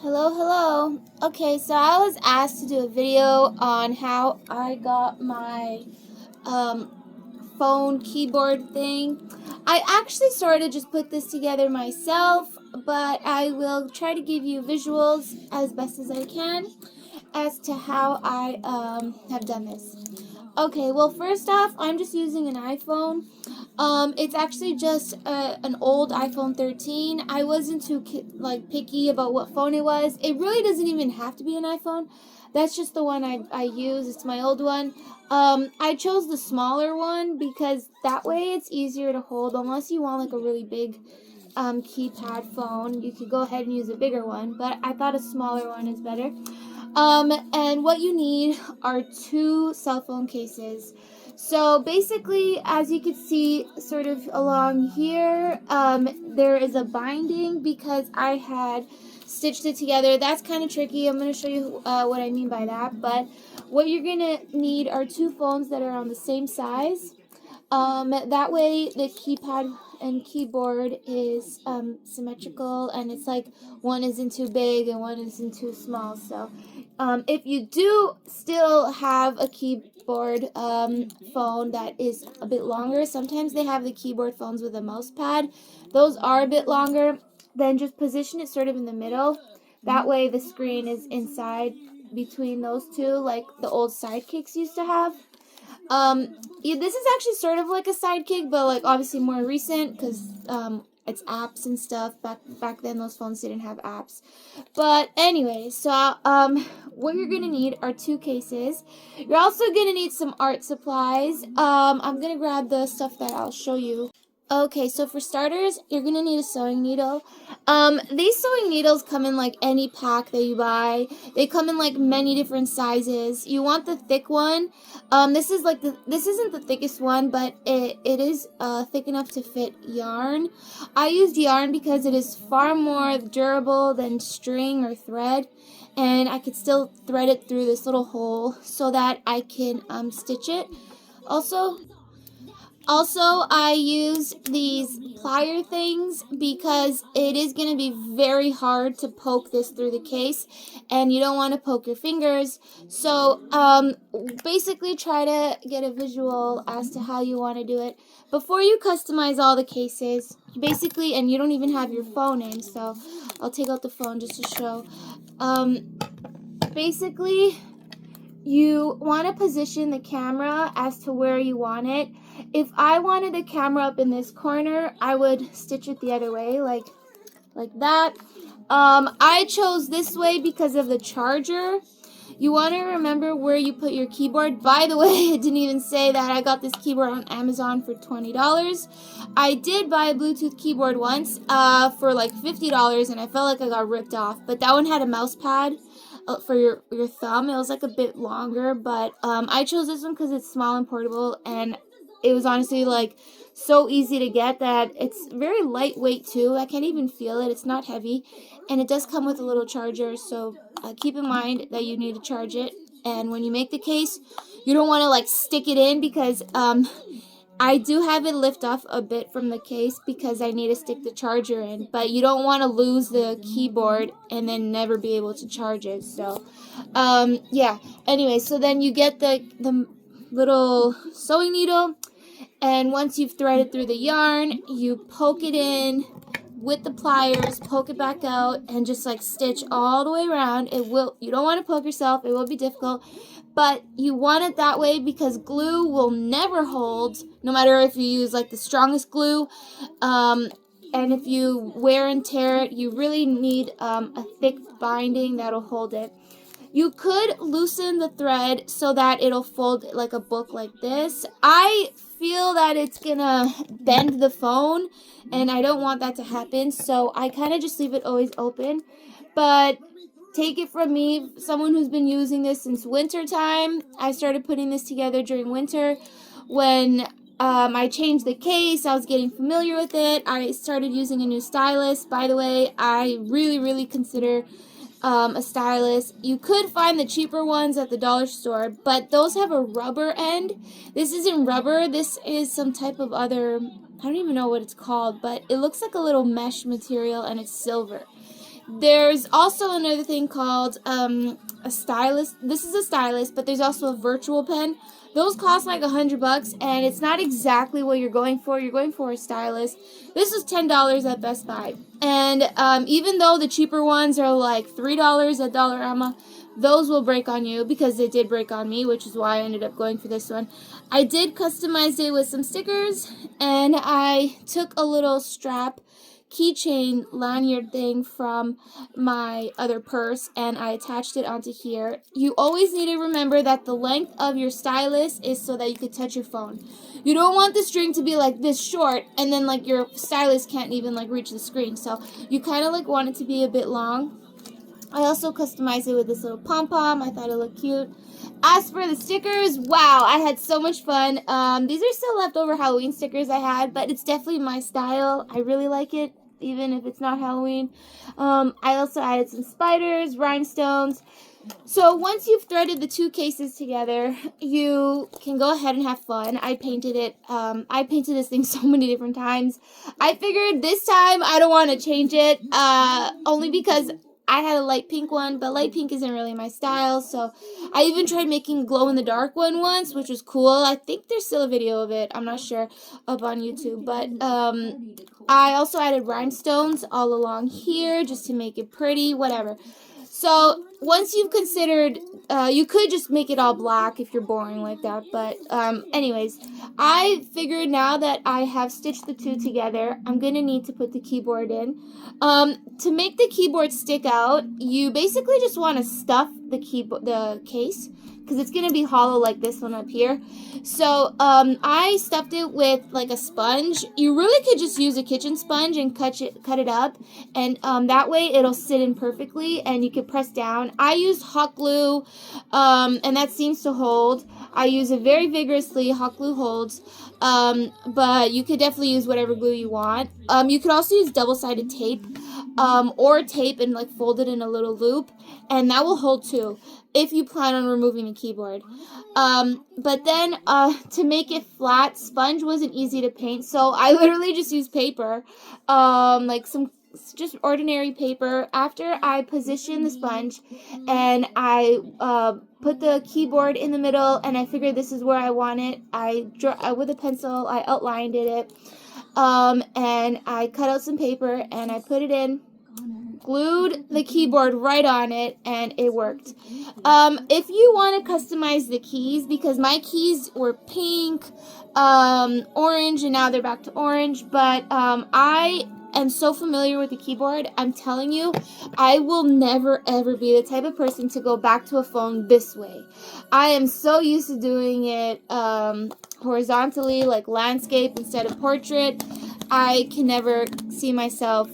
Hello, hello. Okay, so I was asked to do a video on how I got my um, phone keyboard thing. I actually sort of just put this together myself, but I will try to give you visuals as best as I can as to how I have done this. Okay, well, first off, I'm just using an iPhone. It's actually just an old iPhone 13. I wasn't too picky about what phone it was. It really doesn't even have to be an iPhone. That's just the one I use. It's my old one. I chose the smaller one because that way it's easier to hold. Unless you want like a really big keypad phone, you could go ahead and use a bigger one. But I thought a smaller one is better. And what you need are two cell phone cases. So basically, as you can see, sort of along here, there is a binding because I had stitched it together. That's kind of tricky. I'm going to show you what I mean by that. But what you're going to need are two phones that are on the same size. That way the keypad and keyboard is symmetrical, and it's like one isn't too big and one isn't too small. So if you do still have a keyboard phone that is a bit longer, sometimes they have the keyboard phones with a mouse pad. Those are a bit longer. Then just position it sort of in the middle. That way the screen is inside between those two, like the old Sidekicks used to have. Yeah, this is actually sort of like a Sidekick, but like obviously more recent because it's apps and stuff. Back then, those phones didn't have apps. But anyway, so what you're gonna need are two cases. You're also gonna need some art supplies. I'm gonna grab the stuff that I'll show you. Okay, so for starters, you're going to need a sewing needle. These sewing needles come in like any pack that you buy. They come in like many different sizes. You want the thick one. This isn't the thickest one, but it is thick enough to fit yarn. I used yarn because it is far more durable than string or thread, and I could still thread it through this little hole so that I can stitch it. Also, I use these plier things because it is going to be very hard to poke this through the case, and you don't want to poke your fingers. So, basically try to get a visual as to how you want to do it. Before you customize all the cases, basically, and you don't even have your phone in, so I'll take out the phone just to show. Basically, you want to position the camera as to where you want it. If I wanted the camera up in this corner, I would stitch it the other way, like that. I chose this way because of the charger. You want to remember where you put your keyboard. By the way, it didn't even say that I got this keyboard on Amazon for $20. I did buy a Bluetooth keyboard once for like $50, and I felt like I got ripped off. But that one had a mouse pad for your thumb. It was like a bit longer, but I chose this one because it's small and portable, and it was honestly like so easy to get that it's very lightweight too. I can't even feel it. It's not heavy, and it does come with a little charger, so keep in mind that you need to charge it. And when you make the case, you don't want to like stick it in because I do have it lift off a bit from the case because I need to stick the charger in, but you don't want to lose the keyboard and then never be able to charge it. So yeah, anyway, so then you get the little sewing needle, and once you've threaded through the yarn, you poke it in with the pliers, poke it back out, and just like stitch all the way around. You don't want to poke yourself, it will be difficult, but you want it that way because glue will never hold, no matter if you use like the strongest glue, and if you wear and tear it, you really need a thick binding that'll hold it. You could loosen the thread so that it'll fold like a book like this. I feel that it's gonna bend the phone, and I don't want that to happen, so I kind of just leave it always open. But take it from me, someone who's been using this since winter time. I started putting this together during winter when I changed the case. I was getting familiar with it. I started using a new stylus. By the way, I really consider a stylus. You could find the cheaper ones at the dollar store, but those have a rubber end. This isn't rubber. This is some type of other, I don't even know what it's called, but it looks like a little mesh material, and it's silver. There's also another thing called a stylus. This is a stylus, but there's also a virtual pen. Those cost like $100, and it's not exactly what you're going for. You're going for a stylus. This was $10 at Best Buy, and even though the cheaper ones are like $3 at Dollarama, those will break on you, because they did break on me, which is why I ended up going for this one. I did customize it with some stickers, and I took a little strap keychain lanyard thing from my other purse, and I attached it onto here. You always need to remember that the length of your stylus is so that you can touch your phone. You don't want the string to be like this short, and then like your stylus can't even like reach the screen. So you kind of like want it to be a bit long. I also customized it with this little pom-pom. I thought it looked cute. As for the stickers, wow, I had so much fun. These are still leftover Halloween stickers I had, but it's definitely my style. I really like it, even if it's not Halloween. I also added some spiders, rhinestones. So once you've threaded the two cases together, you can go ahead and have fun. I painted it. I painted this thing so many different times. I figured this time I don't want to change it, only because I had a light pink one, but light pink isn't really my style, so I even tried making a glow-in-the-dark one once, which was cool. I think there's still a video of it, I'm not sure, up on YouTube, but I also added rhinestones all along here just to make it pretty, whatever. So once you've considered, you could just make it all black if you're boring like that, but anyways, I figured now that I have stitched the two together, I'm going to need to put the keyboard in. To make the keyboard stick out, you basically just want to stuff the case, because it's going to be hollow like this one up here. So I stuffed it with like a sponge. You really could just use a kitchen sponge and cut it up, and that way it'll sit in perfectly, and you can press down. I used hot glue, and that seems to hold. I use it very vigorously. Hot glue holds, but you could definitely use whatever glue you want. You could also use double-sided tape, or tape and like fold it in a little loop, and that will hold too, if you plan on removing the keyboard. But then to make it flat, sponge wasn't easy to paint, so I literally just used paper, like some just ordinary paper. After I positioned the sponge and I put the keyboard in the middle, and I figured this is where I want it, I with a pencil I outlined it, and I cut out some paper and I put it in, glued the keyboard right on it, and it worked. If you want to customize the keys, because my keys were pink, orange, and now they're back to orange, but I am so familiar with the keyboard, I'm telling you, I will never ever be the type of person to go back to a phone this way. I am so used to doing it horizontally, like landscape instead of portrait. I can never see myself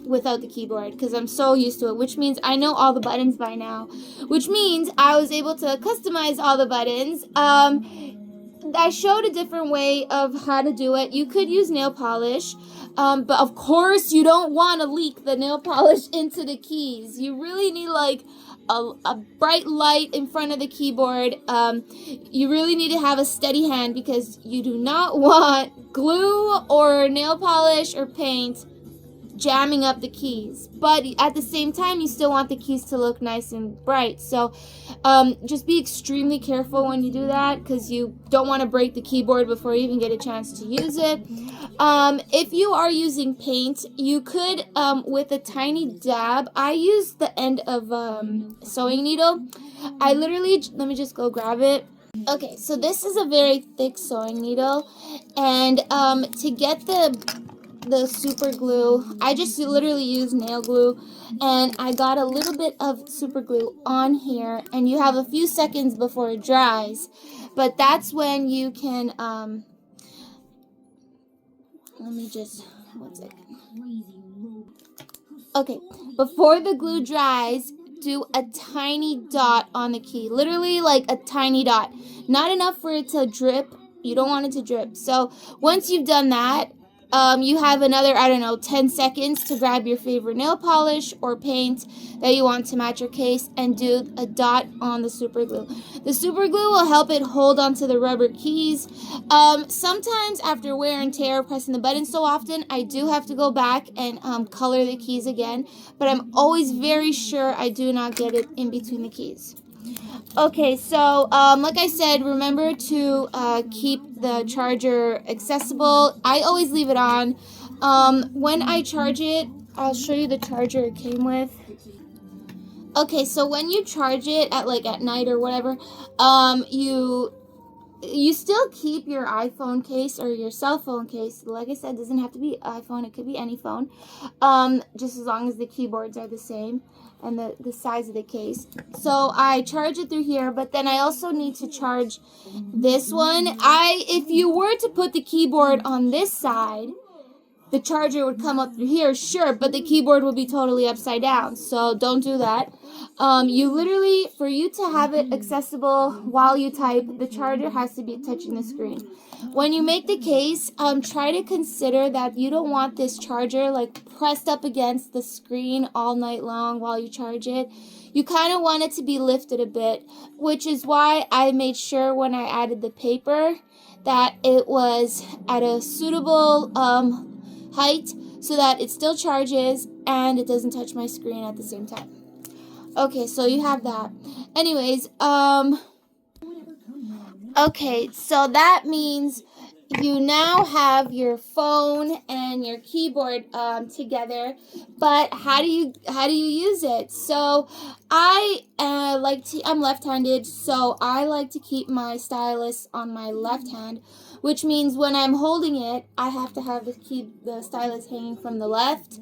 without the keyboard, because I'm so used to it, which means I know all the buttons by now, which means I was able to customize all the buttons. I showed a different way of how to do it. You could use nail polish, but of course you don't want to leak the nail polish into the keys. You really need like a bright light in front of the keyboard. You really need to have a steady hand, because you do not want glue or nail polish or paint jamming up the keys, but at the same time you still want the keys to look nice and bright. So just be extremely careful when you do that, because you don't want to break the keyboard before you even get a chance to use it. If you are using paint, you could with a tiny dab. I used the end of sewing needle. I literally, let me just go grab it. Okay, so this is a very thick sewing needle, and to get the super glue, I just literally used nail glue, and I got a little bit of super glue on here, and you have a few seconds before it dries, but that's when you can let me just, 1 second. Okay, before the glue dries, do a tiny dot on the key, literally like a tiny dot, not enough for it to drip. You don't want it to drip. So once you've done that, you have another, I don't know, 10 seconds to grab your favorite nail polish or paint that you want to match your case and do a dot on the super glue. The super glue will help it hold onto the rubber keys. Sometimes after wear and tear, pressing the button so often, I do have to go back and color the keys again, but I'm always very sure I do not get it in between the keys. Okay, so like I said, remember to keep the charger accessible. I always leave it on. When I charge it, I'll show you the charger it came with. Okay, so when you charge it at night or whatever, you still keep your iPhone case or your cell phone case. Like I said, it doesn't have to be iPhone, it could be any phone, just as long as the keyboards are the same and the size of the case. So I charge it through here, but then I also need to charge this one. If you were to put the keyboard on this side, the charger would come up through here, sure, but the keyboard would be totally upside down, so don't do that. You literally, for you to have it accessible while you type, the charger has to be touching the screen. When you make the case, try to consider that you don't want this charger pressed up against the screen all night long while you charge it. You kind of want it to be lifted a bit, which is why I made sure when I added the paper that it was at a suitable height so that it still charges and it doesn't touch my screen at the same time. Okay, so you have that. Anyways, okay, so that means you now have your phone and your keyboard together, but how do you use it? So I'm left-handed, so I like to keep my stylus on my left hand, which means when I'm holding it, I have to have the stylus hanging from the left,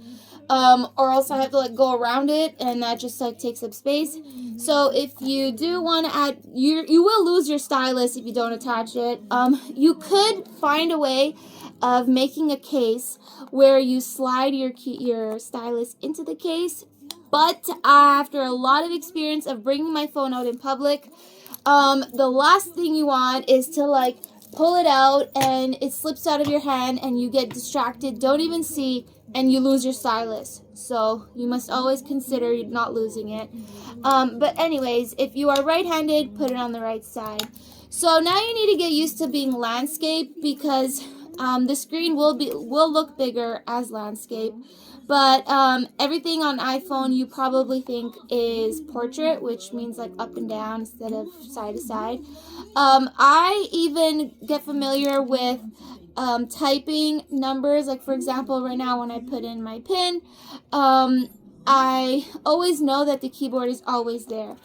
or else I have to go around it, and that just takes up space. So if you do want to add, you will lose your stylus if you don't attach it. You could find a way of making a case where you slide your stylus into the case, but after a lot of experience of bringing my phone out in public, the last thing you want is to pull it out and it slips out of your hand and you get distracted, don't even see, and you lose your stylus. So you must always consider not losing it. But anyways, if you are right-handed, put it on the right side. So now you need to get used to being landscape, because the screen will look bigger as landscape. But everything on iPhone you probably think is portrait, which means up and down instead of side to side. I even get familiar with typing numbers. For example, right now when I put in my PIN, I always know that the keyboard is always there.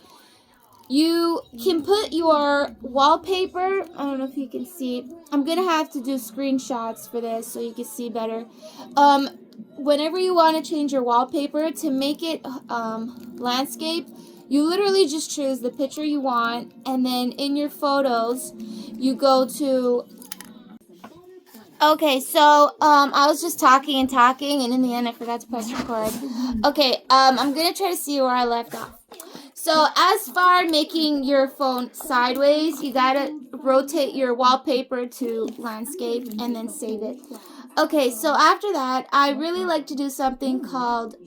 You can put your wallpaper, I don't know if you can see, I'm going to have to do screenshots for this so you can see better. Whenever you want to change your wallpaper to make it landscape, you literally just choose the picture you want, and then in your photos, you go to... Okay, so I was just talking, and in the end I forgot to press record. Okay, I'm going to try to see where I left off. So as far making your phone sideways, you gotta rotate your wallpaper to landscape and then save it. Okay, so after that, I really like to do something called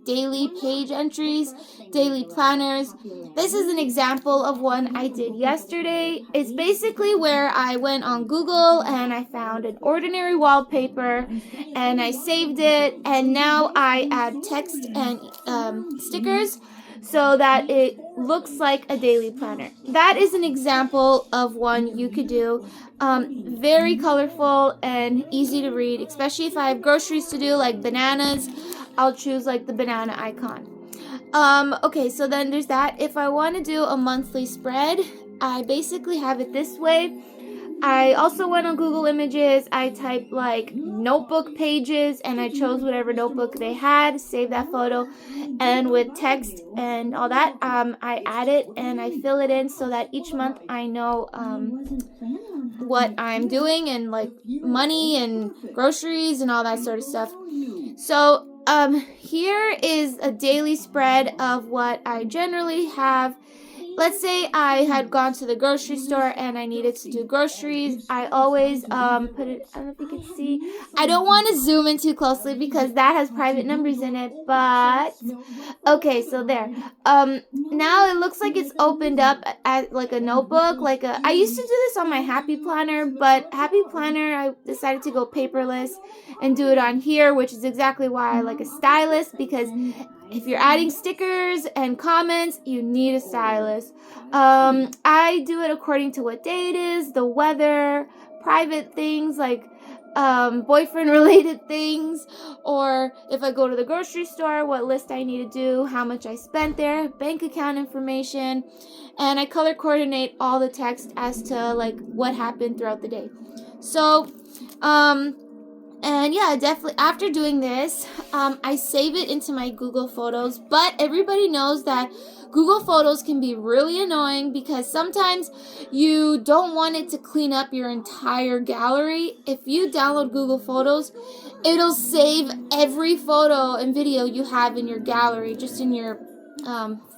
daily page entries, daily planners. This is an example of one I did yesterday. It's basically where I went on Google and I found an ordinary wallpaper and I saved it, and now I add text and stickers so that it looks like a daily planner. That is an example of one you could do. Very colorful and easy to read, especially if I have groceries to do like bananas. I'll choose the banana icon. Okay, so then there's that. If I want to do a monthly spread, I basically have it this way. I also went on Google Images, I typed notebook pages, and I chose whatever notebook they had, saved that photo, and with text and all that, I add it and I fill it in so that each month I know what I'm doing, and money and groceries and all that sort of stuff. So here is a daily spread of what I generally have let's say I had gone to the grocery store and I needed to do groceries. I always put it, I don't know if you can see. I don't want to zoom in too closely because that has private numbers in it, but okay, so there. Now it looks like it's opened up as like a notebook, I used to do this on my Happy Planner, but Happy Planner I decided to go paperless and do it on here, which is exactly why I like a stylus, because if you're adding stickers and comments, you need a stylus. I do it according to what day it is, the weather, private things like boyfriend related things, or if I go to the grocery store, what list I need to do, how much I spent there, bank account information, and I color coordinate all the text as to like what happened throughout the day. So and yeah, definitely after doing this, I save it into my Google Photos, but everybody knows that Google Photos can be really annoying because sometimes you don't want it to clean up your entire gallery. If you download Google Photos, it'll save every photo and video you have in your gallery, just in your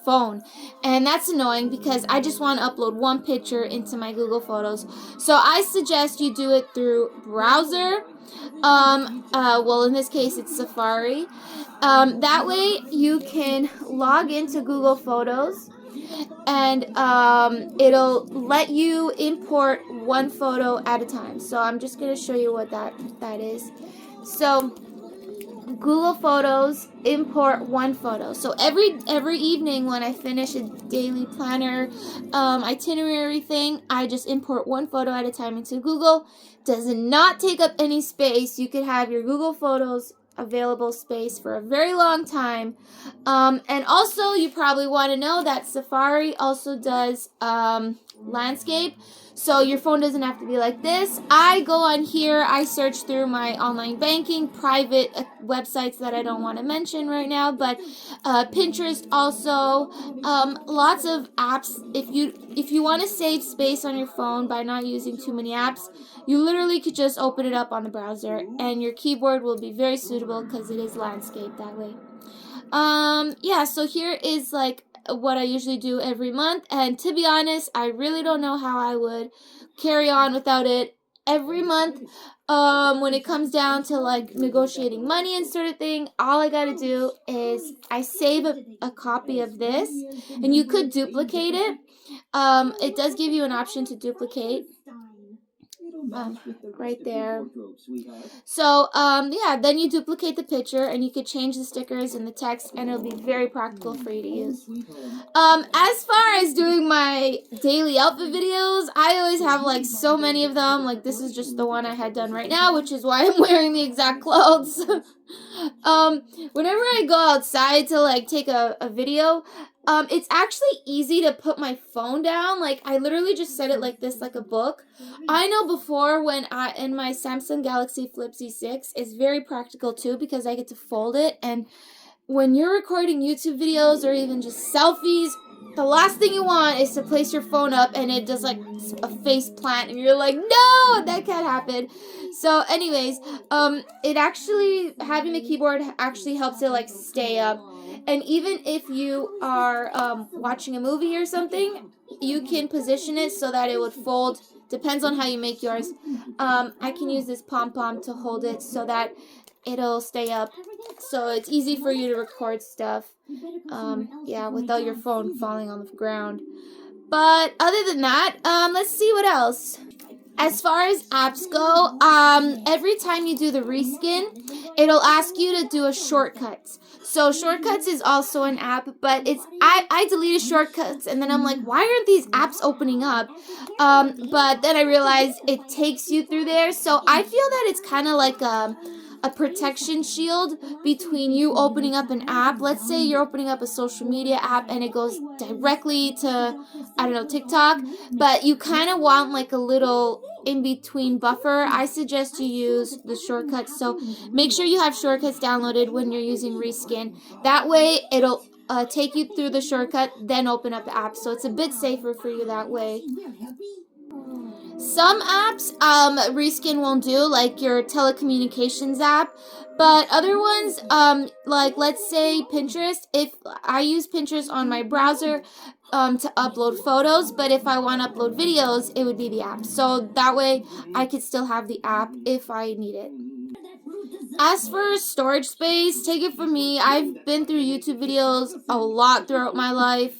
phone, and that's annoying because I just want to upload one picture into my Google Photos. So I suggest you do it through browser. Well, in this case, it's Safari. That way you can log into Google Photos and it'll let you import one photo at a time. So I'm just going to show you what that is. So Google Photos, import one photo. So every evening when I finish a daily planner itinerary thing, I just import one photo at a time into Google. Does not take up any space. You could have your Google Photos available space for a very long time. And also, you probably want to know that Safari also does landscape. So your phone doesn't have to be like this. I go on here, I search through my online banking, private websites that I don't want to mention right now, but Pinterest also, lots of apps. If you want to save space on your phone by not using too many apps, you literally could just open it up on the browser, and your keyboard will be very suitable because it is landscape that way. Yeah, so here is like what I usually do every month, and to be honest, I really don't know how I would carry on without it every month. When it comes down to like negotiating money and sort of thing, all I gotta do is I save a copy of this, and you could duplicate it. It does give you an option to duplicate. Right there. So, yeah, then you duplicate the picture and you could change the stickers and the text, and it'll be very practical for you to use. As far as doing my daily outfit videos, I always have like so many of them. Like this is just the one I had done right now, which is why I'm wearing the exact clothes. Whenever I go outside to like take a video, it's actually easy to put my phone down. Like I literally just set it like this, like a book. I know before when in my Samsung Galaxy Flip Z6 is very practical too because I get to fold it, and when you're recording YouTube videos or even just selfies, the last thing you want is to place your phone up and it does like a face plant and you're like, no, that can't happen. So anyways, it actually, having the keyboard actually helps it like stay up. And even if you are watching a movie or something, you can position it so that it would fold. Depends on how you make yours. I can use this pom-pom to hold it so that it'll stay up. So it's easy for you to record stuff, yeah, without your phone falling on the ground. But other than that, let's see what else. As far as apps go, every time you do the reskin, it'll ask you to do a shortcuts. So shortcuts is also an app, but I deleted shortcuts, and then I'm like, why aren't these apps opening up? But then I realized it takes you through there. So I feel that it's kind of like a protection shield between you opening up an app. Let's say you're opening up a social media app and it goes directly to, I don't know, TikTok, but you kind of want like a little in-between buffer. I suggest you use the shortcuts. So make sure you have shortcuts downloaded when you're using Reskin. That way it'll take you through the shortcut, then open up the app. So it's a bit safer for you that way. Some apps reskin won't do, like your telecommunications app, but other ones, like let's say Pinterest. If I use Pinterest on my browser to upload photos, but if I want to upload videos, it would be the app. So that way I could still have the app if I need it. As for storage space, take it from me, I've been through YouTube videos a lot throughout my life.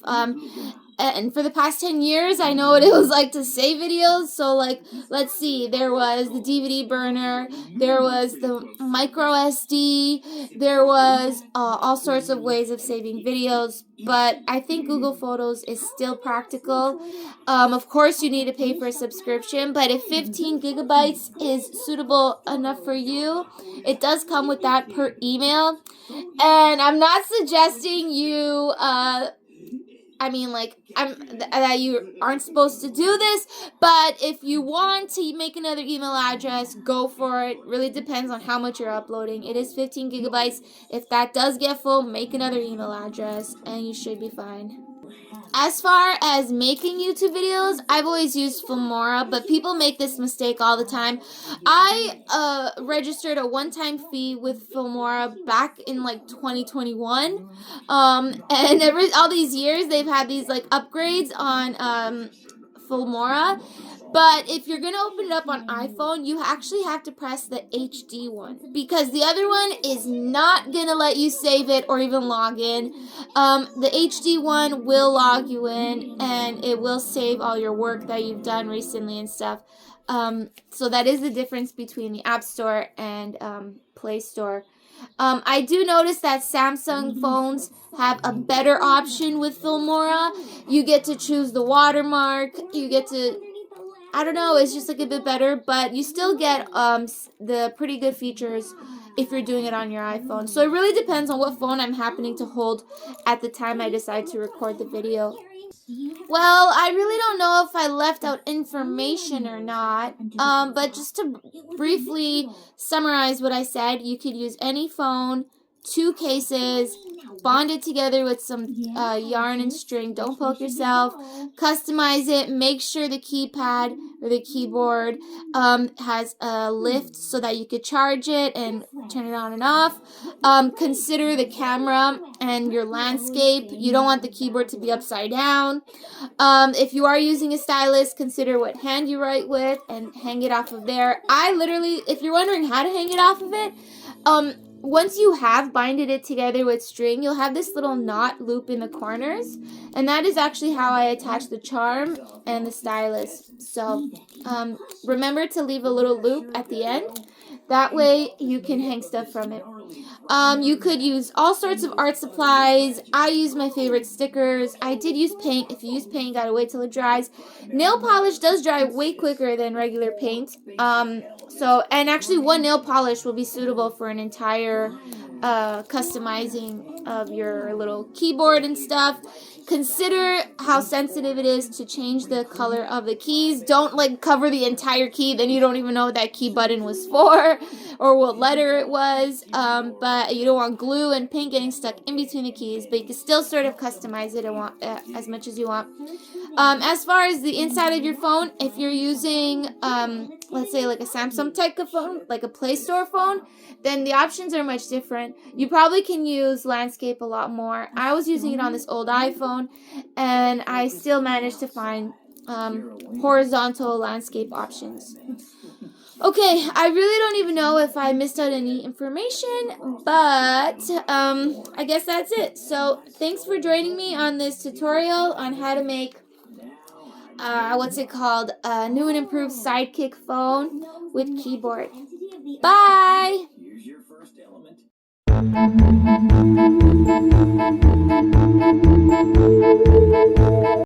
And for the past 10 years, I know what it was like to save videos. So, like, let's see, there was the DVD burner, there was the micro SD, there was all sorts of ways of saving videos. But I think Google Photos is still practical. Of course, you need to pay for a subscription, but if 15 gigabytes is suitable enough for you, it does come with that per email. And I'm not suggesting you that you aren't supposed to do this, but if you want to make another email address, go for it. Really depends on how much you're uploading. It is 15 gigabytes. If that does get full, make another email address, and you should be fine. As far as making YouTube videos, I've always used Filmora, but people make this mistake all the time. I registered a one-time fee with Filmora back in like 2021, and all these years they've had these like upgrades on Filmora. But if you're going to open it up on iPhone, you actually have to press the HD one, because the other one is not going to let you save it or even log in. The HD one will log you in, and it will save all your work that you've done recently and stuff. So that is the difference between the App Store and Play Store. I do notice that Samsung phones have a better option with Filmora. You get to choose the watermark. You get to... I don't know, it's just like a bit better, but you still get the pretty good features if you're doing it on your iPhone. So it really depends on what phone I'm happening to hold at the time I decide to record the video. Well, I really don't know if I left out information or not, but just to briefly summarize what I said, you could use any phone, 2 cases, bond it together with some yarn and string. Don't poke yourself. Customize it. Make sure the keypad or the keyboard has a lift so that you could charge it and turn it on and off. Consider the camera and your landscape. You don't want the keyboard to be upside down. If you are using a stylus, consider what hand you write with and hang it off of there. If you're wondering how to hang it off of it, once you have binded it together with string, you'll have this little knot loop in the corners, and that is actually how I attach the charm and the stylus. So remember to leave a little loop at the end. That way you can hang stuff from it. You could use all sorts of art supplies. I use my favorite stickers. I did use paint. If you use paint, gotta wait till it dries. Nail polish does dry way quicker than regular paint. And actually one nail polish will be suitable for an entire customizing of your little keyboard and stuff. Consider how sensitive it is to change the color of the keys. Don't like cover the entire key, then you don't even know what that key button was for or what letter it was. But you don't want glue and paint getting stuck in between the keys, but you can still sort of customize it as much as you want. As far as the inside of your phone, if you're using, let's say like a Samsung type of phone, like a Play Store phone, then the options are much different. You probably can use landscape a lot more. I was using it on this old iPhone, and I still managed to find horizontal landscape options. Okay, I really don't even know if I missed out any information, but I guess that's it. So thanks for joining me on this tutorial on how to make a new and improved Sidekick phone with keyboard. Bye! Here's your first element.